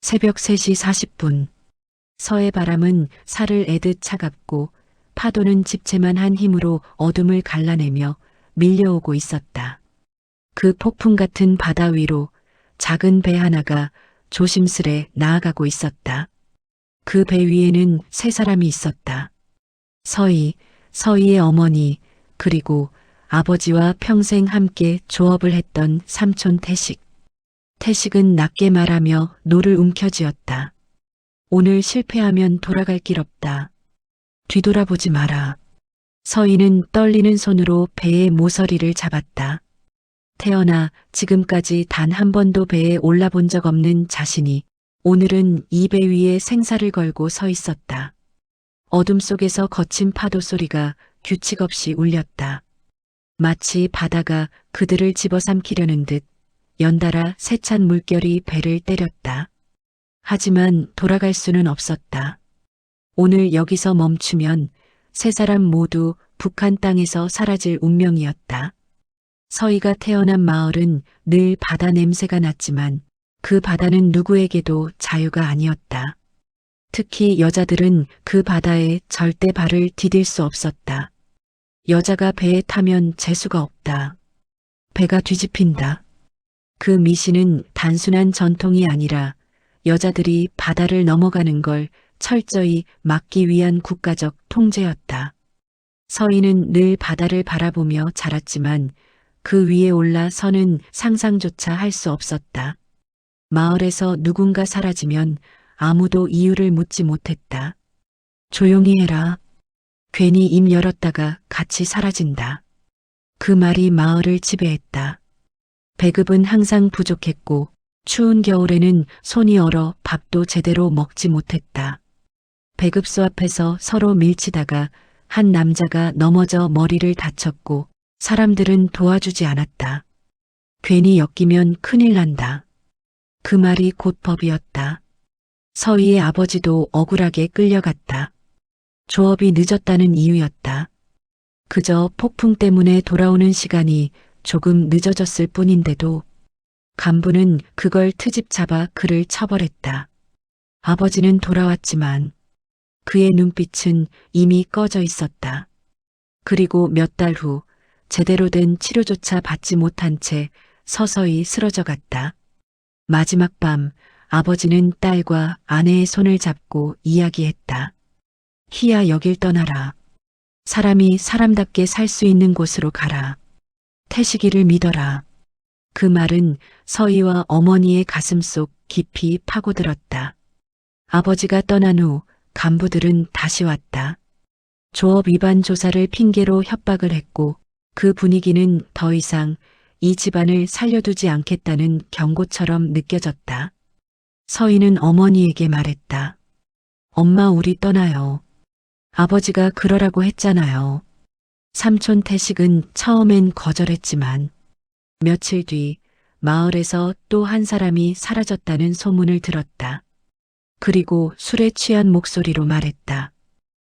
새벽 3시 40분. 서해 바람은 살을 애듯 차갑고 파도는 집채만 한 힘으로 어둠을 갈라내며 밀려오고 있었다. 그 폭풍 같은 바다 위로 작은 배 하나가 조심스레 나아가고 있었다. 그 배 위에는 세 사람이 있었다. 서희의 어머니, 그리고 아버지와 평생 함께 조업을 했던 삼촌 태식. 태식은 낮게 말하며 노를 움켜쥐었다. 오늘 실패하면 돌아갈 길 없다. 뒤돌아보지 마라. 서희는 떨리는 손으로 배의 모서리를 잡았다. 태어나 지금까지 단 한 번도 배에 올라본 적 없는 자신이 오늘은 이 배 위에 생사를 걸고 서 있었다. 어둠 속에서 거친 파도 소리가 규칙 없이 울렸다. 마치 바다가 그들을 집어삼키려는 듯 연달아 세찬 물결이 배를 때렸다. 하지만 돌아갈 수는 없었다. 오늘 여기서 멈추면 세 사람 모두 북한 땅에서 사라질 운명이었다. 서희가 태어난 마을은 늘 바다 냄새가 났지만 그 바다는 누구에게도 자유가 아니었다. 특히 여자들은 그 바다에 절대 발을 디딜 수 없었다. 여자가 배에 타면 재수가 없다. 배가 뒤집힌다. 그 미신은 단순한 전통이 아니라 여자들이 바다를 넘어가는 걸 철저히 막기 위한 국가적 통제였다. 서희는 늘 바다를 바라보며 자랐지만 그 위에 올라 서는 상상조차 할 수 없었다. 마을에서 누군가 사라지면 아무도 이유를 묻지 못했다. 조용히 해라. 괜히 입 열었다가 같이 사라진다. 그 말이 마을을 지배했다. 배급은 항상 부족했고 추운 겨울에는 손이 얼어 밥도 제대로 먹지 못했다. 배급소 앞에서 서로 밀치다가 한 남자가 넘어져 머리를 다쳤고 사람들은 도와주지 않았다. 괜히 엮이면 큰일 난다. 그 말이 곧 법이었다. 서희의 아버지도 억울하게 끌려갔다. 조업이 늦었다는 이유였다. 그저 폭풍 때문에 돌아오는 시간이 조금 늦어졌을 뿐인데도 간부는 그걸 트집 잡아 그를 처벌했다. 아버지는 돌아왔지만 그의 눈빛은 이미 꺼져 있었다. 그리고 몇 달 후 제대로 된 치료조차 받지 못한 채 서서히 쓰러져 갔다. 마지막 밤 아버지는 딸과 아내의 손을 잡고 이야기했다. 희야, 여길 떠나라. 사람이 사람답게 살 수 있는 곳으로 가라. 태식이를 믿어라. 그 말은 서희와 어머니의 가슴속 깊이 파고들었다. 아버지가 떠난 후 간부들은 다시 왔다. 조업 위반 조사를 핑계로 협박을 했고 그 분위기는 더 이상 이 집안을 살려두지 않겠다는 경고처럼 느껴졌다. 서희는 어머니에게 말했다. 엄마, 우리 떠나요. 아버지가 그러라고 했잖아요. 삼촌 태식은 처음엔 거절했지만 며칠 뒤 마을에서 또 한 사람이 사라졌다는 소문을 들었다. 그리고 술에 취한 목소리로 말했다.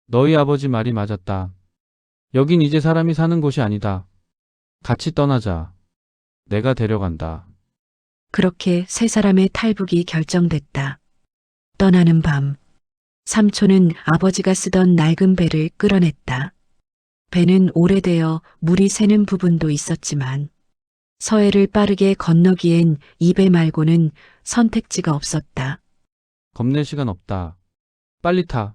너희 아버지 말이 맞았다. 여긴 이제 사람이 사는 곳이 아니다. 같이 떠나자. 내가 데려간다. 그렇게 세 사람의 탈북이 결정됐다. 떠나는 밤, 삼촌은 아버지가 쓰던 낡은 배를 끌어냈다. 배는 오래되어 물이 새는 부분도 있었지만 서해를 빠르게 건너기엔 이 배 말고는 선택지가 없었다. 겁낼 시간 없다. 빨리 타.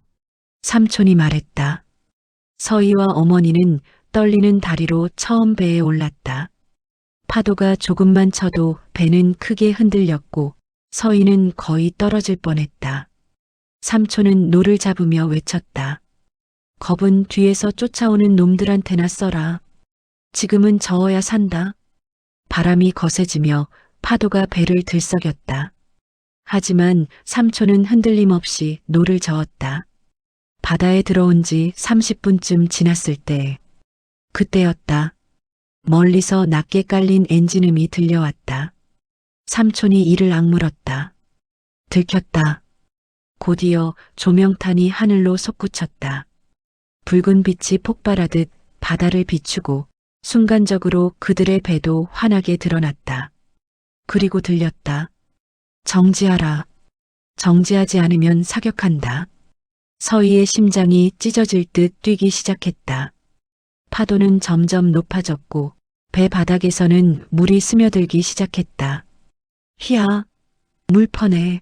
삼촌이 말했다. 서희와 어머니는 떨리는 다리로 처음 배에 올랐다. 파도가 조금만 쳐도 배는 크게 흔들렸고 서희는 거의 떨어질 뻔했다. 삼촌은 노를 잡으며 외쳤다. 겁은 뒤에서 쫓아오는 놈들한테나 써라. 지금은 저어야 산다. 바람이 거세지며 파도가 배를 들썩였다. 하지만 삼촌은 흔들림 없이 노를 저었다. 바다에 들어온 지 30분쯤 지났을 때, 그때였다. 멀리서 낮게 깔린 엔진음이 들려왔다. 삼촌이 이를 악물었다. 들켰다. 곧이어 조명탄이 하늘로 솟구쳤다. 붉은 빛이 폭발하듯 바다를 비추고 순간적으로 그들의 배도 환하게 드러났다. 그리고 들렸다. 정지하라. 정지하지 않으면 사격한다. 서희의 심장이 찢어질 듯 뛰기 시작했다. 파도는 점점 높아졌고 배 바닥에서는 물이 스며들기 시작했다. 희야, 물 퍼내.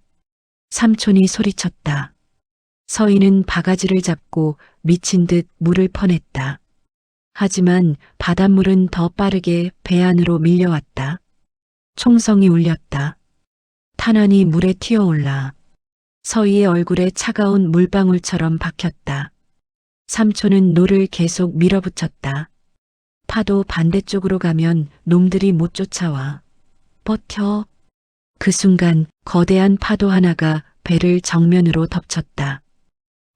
삼촌이 소리쳤다. 서희는 바가지를 잡고 미친 듯 물을 퍼냈다. 하지만 바닷물은 더 빠르게 배 안으로 밀려왔다. 총성이 울렸다. 탄환이 물에 튀어올라 서희의 얼굴에 차가운 물방울처럼 박혔다. 삼촌은 노를 계속 밀어붙였다. 파도 반대쪽으로 가면 놈들이 못 쫓아와. 버텨. 그 순간 거대한 파도 하나가 배를 정면으로 덮쳤다.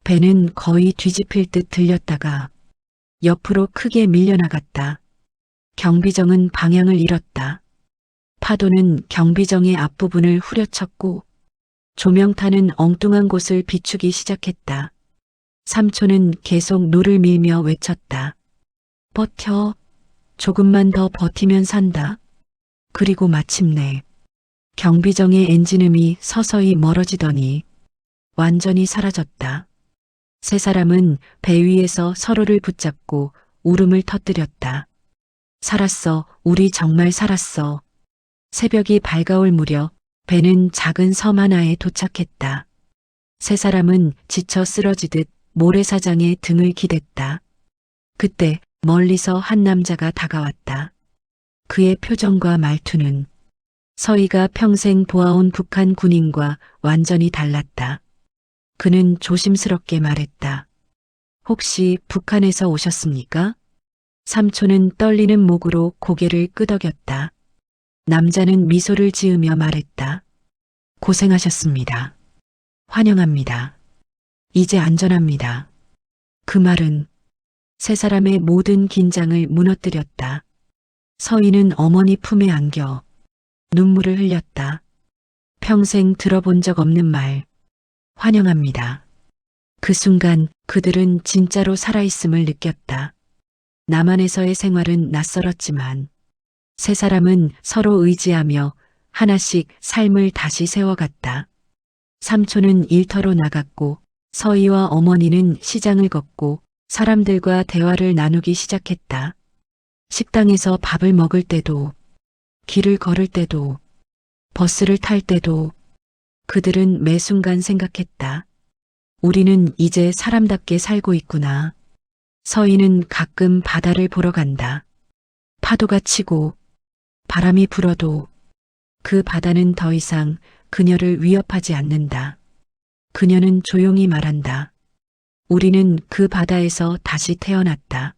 배는 거의 뒤집힐 듯 들렸다가 옆으로 크게 밀려나갔다. 경비정은 방향을 잃었다. 파도는 경비정의 앞부분을 후려쳤고 조명탄은 엉뚱한 곳을 비추기 시작했다. 삼촌은 계속 노를 밀며 외쳤다. 버텨. 조금만 더 버티면 산다. 그리고 마침내 경비정의 엔진음이 서서히 멀어지더니 완전히 사라졌다. 세 사람은 배 위에서 서로를 붙잡고 울음을 터뜨렸다. 살았어. 우리 정말 살았어. 새벽이 밝아올 무렵 배는 작은 섬 하나에 도착했다. 세 사람은 지쳐 쓰러지듯 모래사장에 등을 기댔다. 그때 멀리서 한 남자가 다가왔다. 그의 표정과 말투는 서희가 평생 보아온 북한 군인과 완전히 달랐다. 그는 조심스럽게 말했다. 혹시 북한에서 오셨습니까? 삼촌은 떨리는 목으로 고개를 끄덕였다. 남자는 미소를 지으며 말했다. 고생하셨습니다. 환영합니다. 이제 안전합니다. 그 말은 세 사람의 모든 긴장을 무너뜨렸다. 서희는 어머니 품에 안겨 눈물을 흘렸다. 평생 들어본 적 없는 말. 환영합니다. 그 순간 그들은 진짜로 살아있음을 느꼈다. 남한에서의 생활은 낯설었지만 세 사람은 서로 의지하며 하나씩 삶을 다시 세워갔다. 삼촌은 일터로 나갔고 서희와 어머니는 시장을 걷고 사람들과 대화를 나누기 시작했다. 식당에서 밥을 먹을 때도, 길을 걸을 때도, 버스를 탈 때도 그들은 매 순간 생각했다. 우리는 이제 사람답게 살고 있구나. 서희는 가끔 바다를 보러 간다. 파도가 치고 바람이 불어도 그 바다는 더 이상 그녀를 위협하지 않는다. 그녀는 조용히 말한다. 우리는 그 바다에서 다시 태어났다.